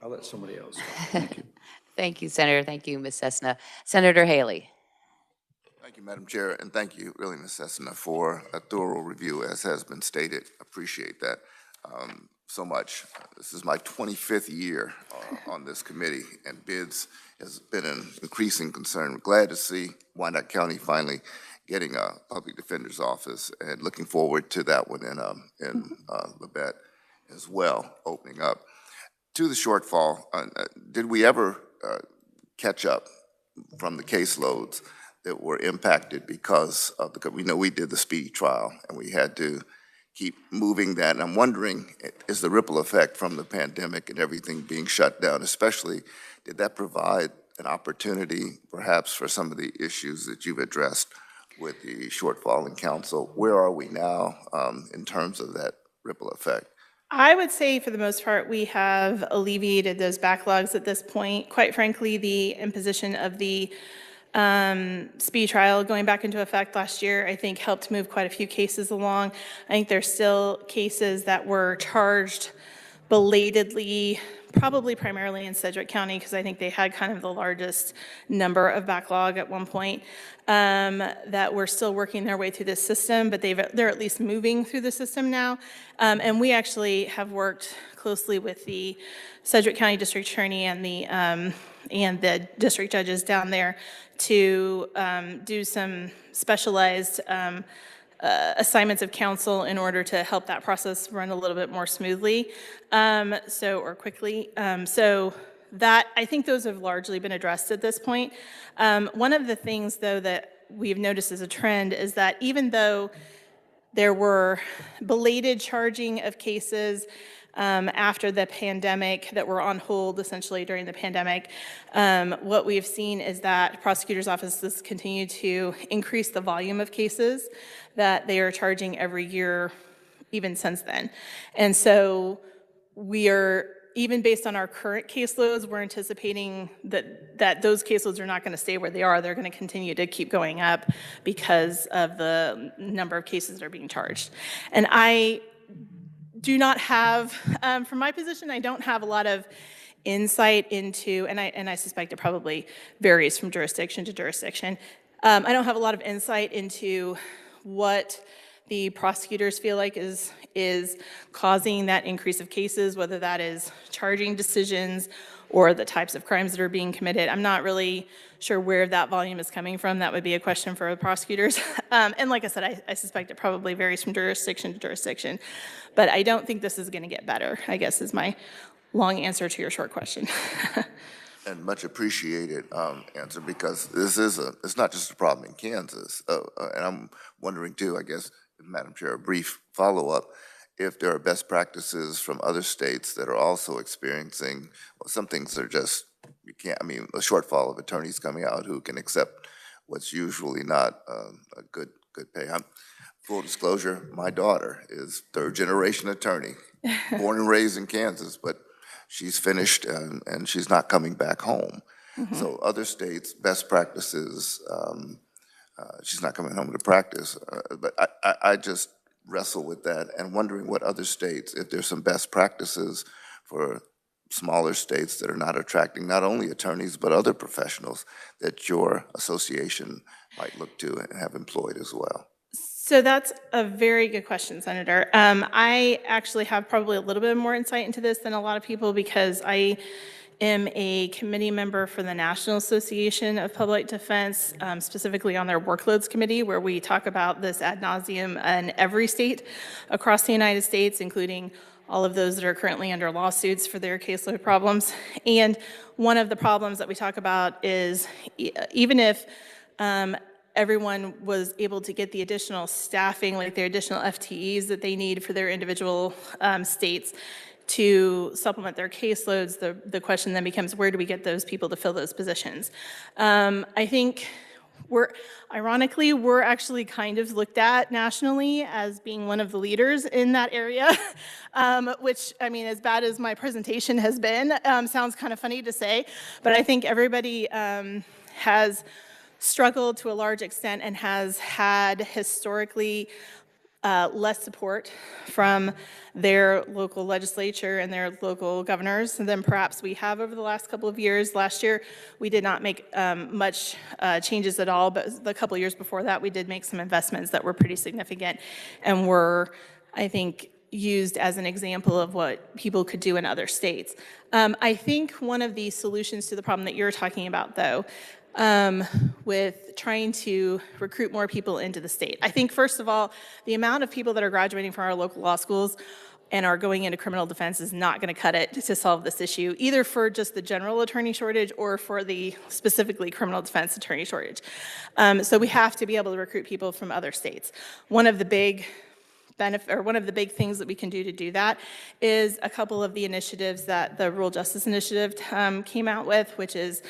Speaker 3: I'll let somebody else. Thank you.
Speaker 2: Thank you, Senator. Thank you, Ms. Cessna. Senator Haley.
Speaker 6: Thank you, Madam Chair, and thank you, really, Ms. Cessna, for a thorough review, as has been stated. Appreciate that so much. This is my 25th year on this committee, and bids has been an increasing concern. We're glad to see Wyandotte County finally getting a public defender's office, and looking forward to that one in Labette as well, opening up. To the shortfall, did we ever catch up from the caseloads that were impacted because of we know we did the speed trial and we had to keep moving that. And I'm wondering, is the ripple effect from the pandemic and everything being shut down, especially, did that provide an opportunity perhaps for some of the issues that you've addressed with the shortfall in council? Where are we now in terms of that ripple effect?
Speaker 17: I would say for the most part, we have alleviated those backlogs at this point. Quite frankly, the imposition of the speed trial going back into effect last year, I think helped move quite a few cases along. I think there's still cases that were charged belatedly, probably primarily in Sedgwick County, because I think they had kind of the largest number of backlog at one point, that we're still working their way through the system, but they're at least moving through the system now. And we actually have worked closely with the Sedgwick County District Attorney and the district judges down there to do some specialized assignments of counsel in order to help that process run a little bit more smoothly, or quickly. So that, I think those have largely been addressed at this point. One of the things, though, that we've noticed as a trend is that even though there were belated charging of cases after the pandemic that were on hold essentially during the pandemic, what we've seen is that prosecutors' offices continue to increase the volume of cases that they are charging every year, even since then. And so we are, even based on our current caseloads, we're anticipating that those caseloads are not going to stay where they are. They're going to continue to keep going up because of the number of cases that are being charged. And I do not have, from my position, I don't have a lot of insight into, and I suspect it probably varies from jurisdiction to jurisdiction. I don't have a lot of insight into what the prosecutors feel like is causing that increase of cases, whether that is charging decisions or the types of crimes that are being committed. I'm not really sure where that volume is coming from. That would be a question for the prosecutors. And like I said, I suspect it probably varies from jurisdiction to jurisdiction. But I don't think this is going to get better, I guess, is my long answer to your short question.
Speaker 6: And much appreciated answer, because this is it's not just a problem in Kansas. And I'm wondering too, I guess, Madam Chair, a brief follow-up, if there are best practices from other states that are also experiencing, well, some things are just, you can't, I mean, a shortfall of attorneys coming out who can accept what's usually not a good pay. Full disclosure, my daughter is third-generation attorney, born and raised in Kansas, but she's finished and she's not coming back home. Mm-hmm. So other states, best practices, she's not coming home to practice, but I just wrestle with that and wondering what other states, if there's some best practices for smaller states that are not attracting not only attorneys but other professionals that your association might look to and have employed as well.
Speaker 17: So that's a very good question, Senator. I actually have probably a little bit more insight into this than a lot of people, because I am a committee member for the National Association of Public Defense, specifically on their workloads committee, where we talk about this ad nauseum in every state across the United States, including all of those that are currently under lawsuits for their caseload problems. And one of the problems that we talk about is even if everyone was able to get the additional staffing, like their additional FTEs that they need for their individual states to supplement their caseloads, the question then becomes, where do we get those people to fill those positions? I think ironically, we're actually kind of looked at nationally as being one of the leaders in that area, which, I mean, as bad as my presentation has been, sounds kind of funny to say, but I think everybody has struggled to a large extent and has had historically less support from their local legislature and their local governors than perhaps we have over the last couple of years. Last year, we did not make much changes at all, but the couple of years before that, we did make some investments that were pretty significant and were, I think, used as an example of what people could do in other states. I think one of the solutions to the problem that you're talking about, though, with trying to recruit more people into the state. I think, first of all, the amount of people that are graduating from our local law schools and are going into criminal defense is not going to cut it to solve this issue, either for just the general attorney shortage or for the specifically criminal defense attorney shortage. So we have to be able to recruit people from other states. One of the big things that we can do to do that is a couple of the initiatives that the Rural Justice Initiative came out with, which is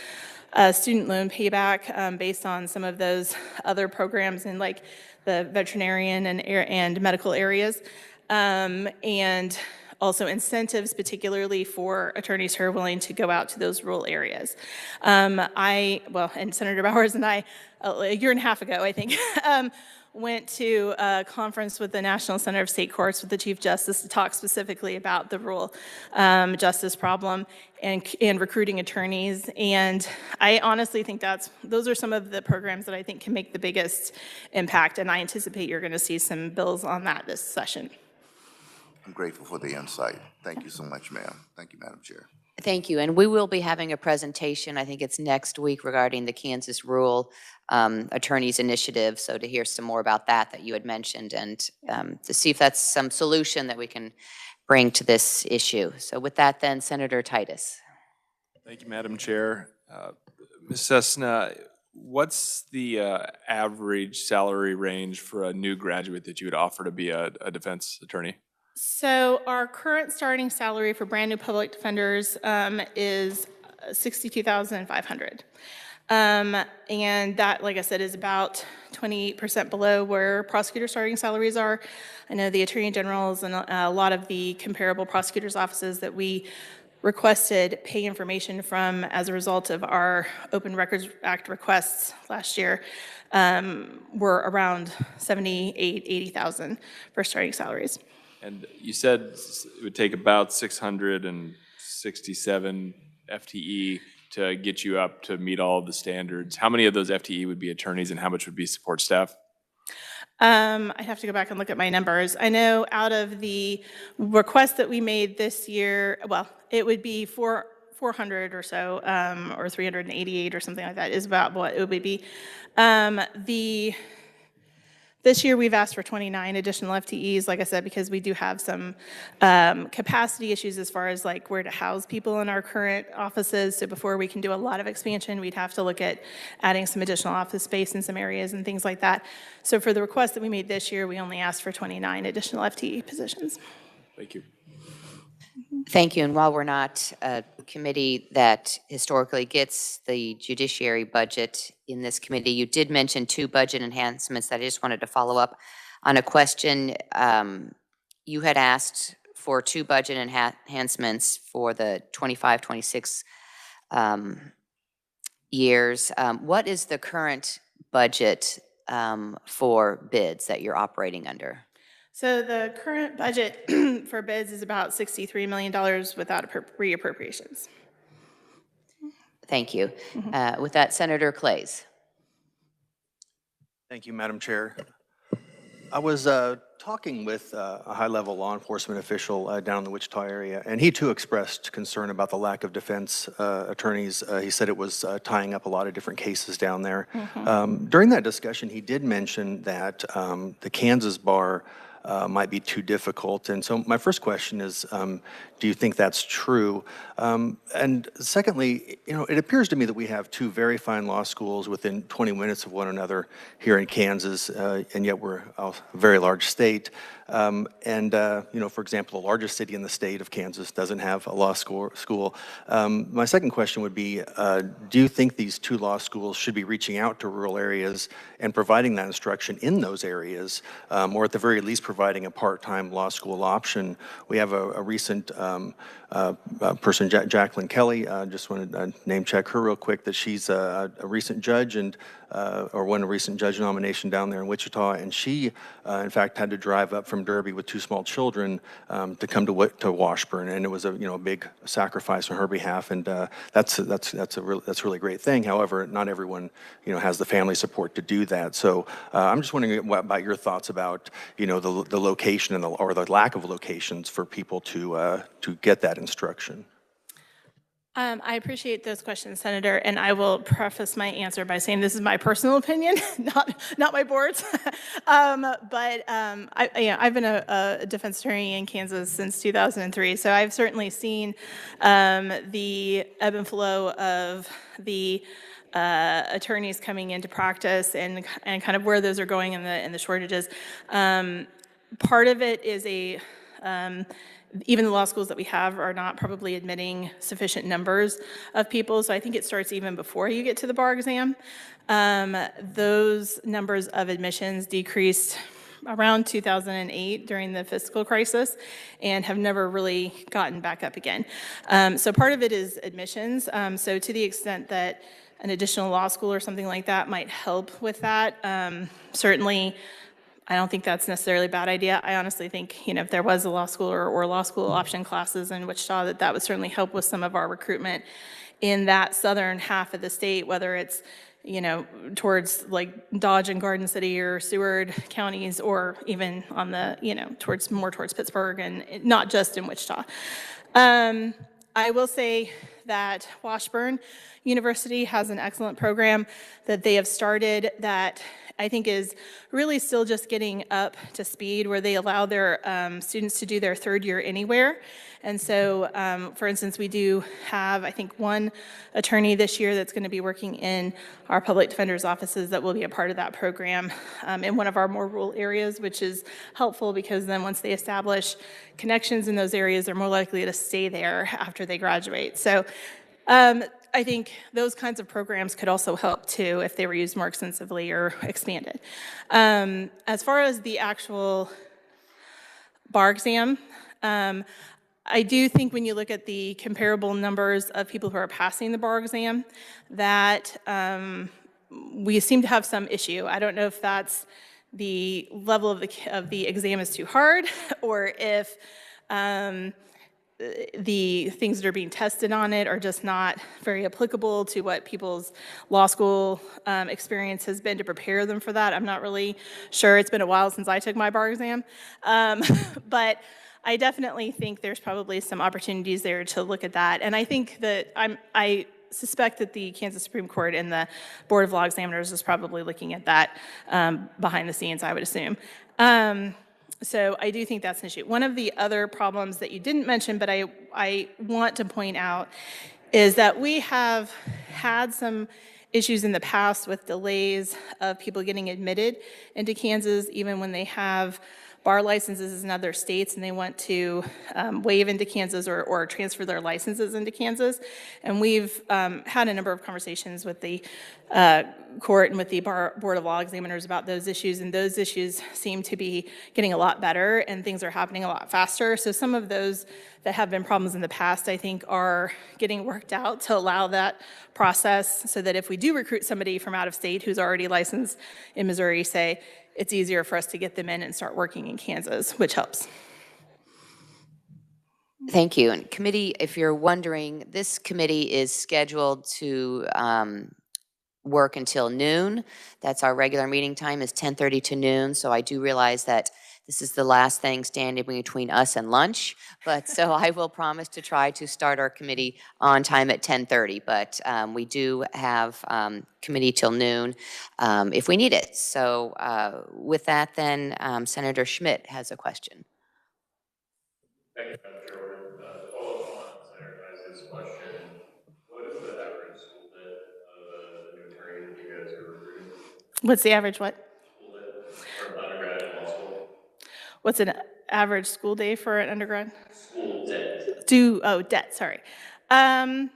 Speaker 17: student loan payback based on some of those other programs in like the veterinarian and medical areas, and also incentives, particularly for attorneys who are willing to go out to those rural areas. And Senator Bowers and I, a year and a half ago, I think, went to a conference with the National Center of State Courts with the Chief Justice to talk specifically about the rural justice problem and recruiting attorneys. And I honestly think those are some of the programs that I think can make the biggest impact. And I anticipate you're going to see some bills on that this session.
Speaker 6: I'm grateful for the insight. Thank you so much, ma'am. Thank you, Madam Chair.
Speaker 2: Thank you. And we will be having a presentation, I think it's next week, regarding the Kansas Rural Attorneys Initiative. So to hear some more about that you had mentioned, and to see if that's some solution that we can bring to this issue. So with that then, Senator Titus.
Speaker 9: Thank you, Madam Chair. Ms. Cessna, what's the average salary range for a new graduate that you would offer to be a defense attorney?
Speaker 17: So our current starting salary for brand new public defenders is $62,500. And that, like I said, is about 28% below where prosecutor starting salaries are. I know the Attorney General's and a lot of the comparable prosecutors' offices that we requested pay information from as a result of our Open Records Act requests last year were around $78,000, $80,000 for starting salaries.
Speaker 9: And you said it would take about 667 FTE to get you up to meet all of the standards. How many of those FTE would be attorneys and how much would be support staff?
Speaker 17: I'd have to go back and look at my numbers. I know out of the request that we made this year, well, it would be 400 or so, or 388 or something like that is about what it would be. This year, we've asked for 29 additional FTEs, like I said, because we do have some capacity issues as far as like where to house people in our current offices. So before we can do a lot of expansion, we'd have to look at adding some additional office space in some areas and things like that. So for the request that we made this year, we only asked for 29 additional FTE positions.
Speaker 9: Thank you.
Speaker 2: Thank you. And while we're not a committee that historically gets the judiciary budget in this committee, you did mention 2 budget enhancements that I just wanted to follow up on a question. You had asked for 2 budget enhancements for the 25-26 years. What is the current budget for bids that you're operating under?
Speaker 17: So the current budget for bids is about $63 million without reappropriations.
Speaker 2: Thank you. With that, Senator Clays.
Speaker 8: Thank you, Madam Chair. I was talking with a high-level law enforcement official down in the Wichita area, and he too expressed concern about the lack of defense attorneys. He said it was tying up a lot of different cases down there. During that discussion, he did mention that the Kansas bar might be too difficult. And so my first question is, do you think that's true? And secondly, it appears to me that we have two very fine law schools within 20 minutes of one another here in Kansas, and yet we're a very large state. For example, the largest city in the state of Kansas doesn't have a law school. My second question would be, do you think these two law schools should be reaching out to rural areas and providing that instruction in those areas, or at the very least providing a part-time law school option? We have a recent person, Jacqueline Kelly, just wanted to name check her real quick, that she's a recent judge and or won a recent judge nomination down there in Wichita, and she, in fact, had to drive up from Derby with two small children to come to Washburn, and it was a big sacrifice on her behalf, and that's a really great thing. However, not everyone has the family support to do that. So I'm just wondering about your thoughts about the location or the lack of locations for people to get that instruction.
Speaker 17: I appreciate those questions, Senator, and I will preface my answer by saying this is my personal opinion, not my board's. I've been a defense attorney in Kansas since 2003, so I've certainly seen the ebb and flow of the attorneys coming into practice and kind of where those are going in the shortages. Part of it is even the law schools that we have are not probably admitting sufficient numbers of people, so I think it starts even before you get to the bar exam. Those numbers of admissions decreased around 2008 during the fiscal crisis and have never really gotten back up again. So part of it is admissions. So to the extent that an additional law school or something like that might help with that, certainly I don't think that's necessarily a bad idea. I honestly think, if there was a law school or law school option classes in Wichita, that would certainly help with some of our recruitment in that southern half of the state, whether it's, towards like Dodge and Garden City or Seward counties, or even on the, more towards Pittsburgh, and not just in Wichita. I will say that Washburn University has an excellent program that they have started that I think is really still just getting up to speed, where they allow their students to do their third year anywhere. And so, for instance, we do have, I think, one attorney this year that's going to be working in our public defender's offices that will be a part of that program in one of our more rural areas, which is helpful because then once they establish connections in those areas, they're more likely to stay there after they graduate. So I think those kinds of programs could also help too if they were used more extensively or expanded. As far as the actual bar exam, I do think when you look at the comparable numbers of people who are passing the bar exam, that we seem to have some issue. I don't know if that's the level of the exam is too hard, or if the things that are being tested on it are just not very applicable to what people's law school experience has been to prepare them for that. I'm not really sure. It's been a while since I took my bar exam. But I definitely think there's probably some opportunities there to look at that. And I think that I suspect that the Kansas Supreme Court and the Board of Law Examiners is probably looking at that behind the scenes, I would assume. So I do think that's an issue. One of the other problems that you didn't mention, but I want to point out, is that we have had some issues in the past with delays of people getting admitted into Kansas, even when they have bar licenses in other states and they want to waive into Kansas or transfer their licenses into Kansas. And we've had a number of conversations with the court and with the Board of Law Examiners about those issues, and those issues seem to be getting a lot better and things are happening a lot faster. So some of those that have been problems in the past, I think, are getting worked out to allow that process, so that if we do recruit somebody from out of state who's already licensed in Missouri, say, it's easier for us to get them in and start working in Kansas, which helps.
Speaker 2: Thank you. And committee, if you're wondering, this committee is scheduled to work until noon. That's our regular meeting time, is 10:30 to noon. So I do realize that this is the last thing standing between us and lunch. But so I will promise to try to start our committee on time at 10:30. But we do have committee till noon if we need it. So with that, then Senator Schmidt has a question.
Speaker 18: Thank you, Madam Chairwoman. To follow up on Senator Geis's question, what is the average school debt of the new attorney that you guys are recruiting?
Speaker 17: What's the average what?
Speaker 18: School debt from undergrad and law school?
Speaker 17: What's an average school day for an undergrad?
Speaker 18: School debt.
Speaker 17: Debt, sorry. I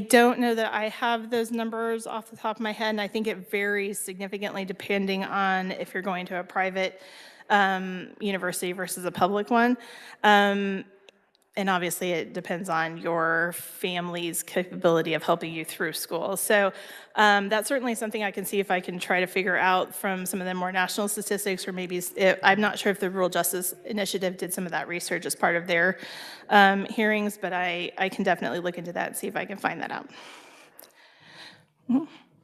Speaker 17: don't know that I have those numbers off the top of my head, and I think it varies significantly depending on if you're going to a private university versus a public one. And obviously it depends on your family's capability of helping you through school. So that's certainly something I can see if I can try to figure out from some of the more national statistics, or maybe, I'm not sure if the Rural Justice Initiative did some of that research as part of their hearings, but I can definitely look into that and see if I can find that out.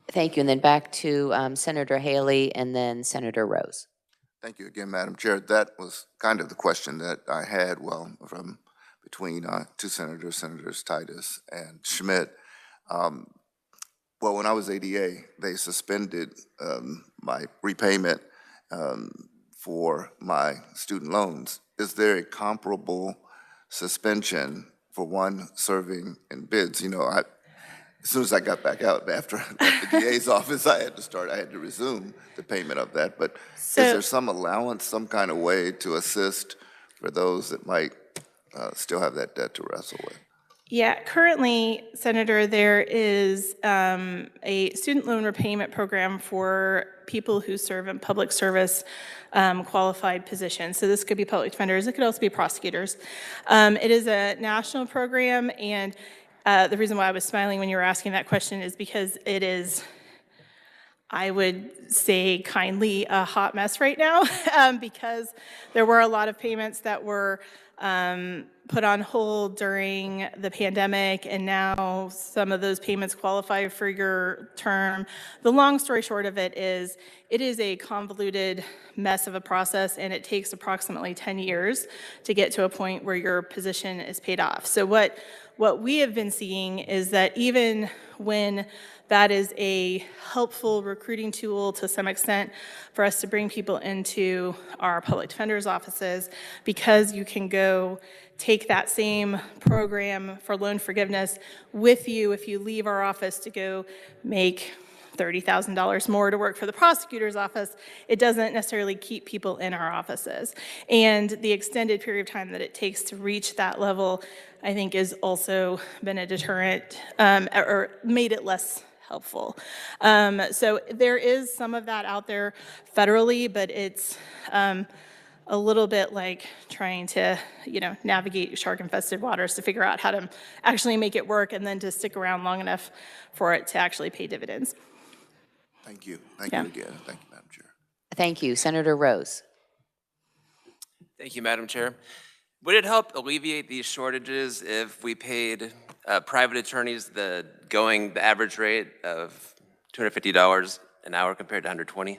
Speaker 2: Thank you. And then back to Senator Haley and then Senator Rose.
Speaker 6: Thank you again, Madam Chair. That was kind of the question that I had, from between two senators, Senators Titus and Schmidt. When I was ADA, they suspended my repayment for my student loans. Is there a comparable suspension for one serving in bids? You know, as soon as I got back out after the DA's office, I had to resume the payment of that. But is there some allowance, some kind of way to assist for those that might still have that debt to wrestle with?
Speaker 17: Yeah, currently, Senator, there is a student loan repayment program for people who serve in public service qualified positions. So this could be public defenders, it could also be prosecutors. It is a national program, and the reason why I was smiling when you were asking that question is because it is, I would say kindly, a hot mess right now because there were a lot of payments that were put on hold during the pandemic, and now some of those payments qualify for your term. The long story short of it is a convoluted mess of a process, and it takes approximately 10 years to get to a point where your position is paid off. So what we have been seeing is that even when that is a helpful recruiting tool to some extent for us to bring people into our public defender's offices, because you can go take that same program for loan forgiveness with you if you leave our office to go make $30,000 more to work for the prosecutor's office, it doesn't necessarily keep people in our offices. And the extended period of time that it takes to reach that level, I think, has also been a deterrent or made it less helpful. So there is some of that out there federally, but it's a little bit like trying to, navigate shark-infested waters to figure out how to actually make it work and then to stick around long enough for it to actually pay dividends.
Speaker 6: Thank you. Thank you again. Thank you, Madam Chair.
Speaker 2: Thank you. Senator Rose.
Speaker 5: Thank you, Madam Chair. Would it help alleviate these shortages if we paid private attorneys the average rate of $250 an hour compared to $120?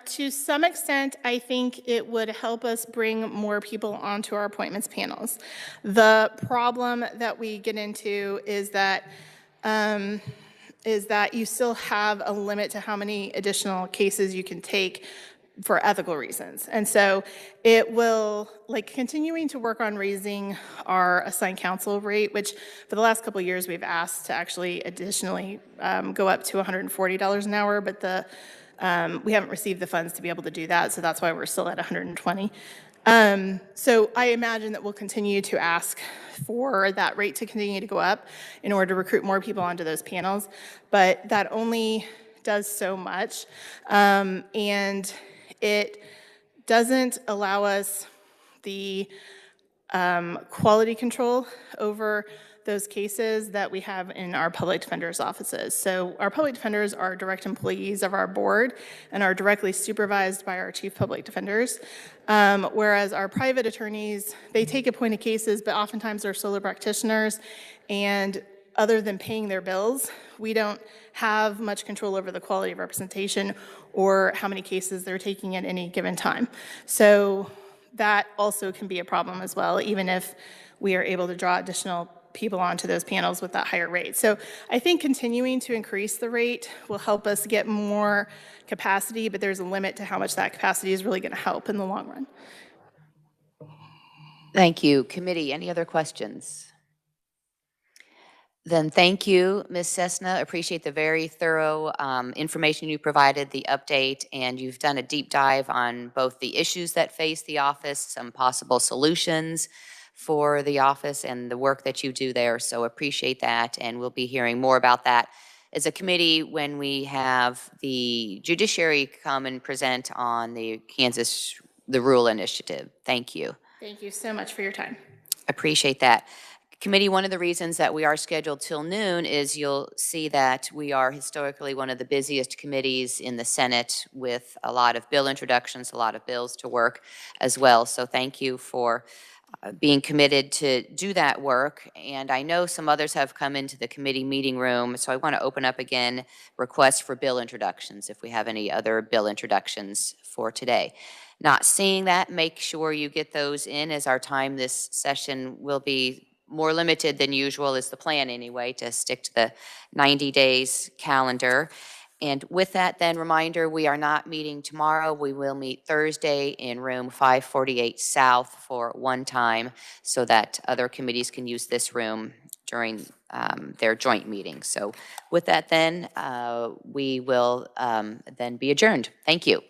Speaker 17: To some extent, I think it would help us bring more people onto our appointments panels. The problem that we get into is that you still have a limit to how many additional cases you can take for ethical reasons. And so it will, continuing to work on raising our assigned counsel rate, which for the last couple of years we've asked to actually additionally go up to $140 an hour, but we haven't received the funds to be able to do that, so that's why we're still at 120. So I imagine that we'll continue to ask for that rate to continue to go up in order to recruit more people onto those panels, but that only does so much, and it doesn't allow us the quality control over those cases that we have in our public defender's offices. So our public defenders are direct employees of our board and are directly supervised by our chief public defenders, whereas our private attorneys, they take appointed cases, but oftentimes they're solo practitioners, and other than paying their bills, we don't have much control over the quality of representation or how many cases they're taking at any given time. So that also can be a problem as well, even if we are able to draw additional people onto those panels with that higher rate. So I think continuing to increase the rate will help us get more capacity, but there's a limit to how much that capacity is really going to help in the long run.
Speaker 2: Thank you. Committee, any other questions? Then thank you, Ms. Cessna. Appreciate the very thorough information you provided, the update, and you've done a deep dive on both the issues that face the office, some possible solutions for the office, and the work that you do there. So appreciate that, and we'll be hearing more about that as a committee when we have the Judiciary come and present on the Rule Initiative. Thank you.
Speaker 17: Thank you so much for your time.
Speaker 2: Appreciate that. Committee, one of the reasons that we are scheduled till noon is you'll see that we are historically one of the busiest committees in the Senate with a lot of bill introductions, a lot of bills to work as well. So thank you for being committed to do that work. And I know some others have come into the committee meeting room, so I want to open up again requests for bill introductions if we have any other bill introductions for today. Not seeing that, make sure you get those in, as our time this session will be more limited than usual, is the plan anyway, to stick to the 90 days calendar. And with that, then, reminder, we are not meeting tomorrow. We will meet Thursday in room 548 South for one time, so that other committees can use this room during their joint meetings. So with that, then, we will then be adjourned. Thank you.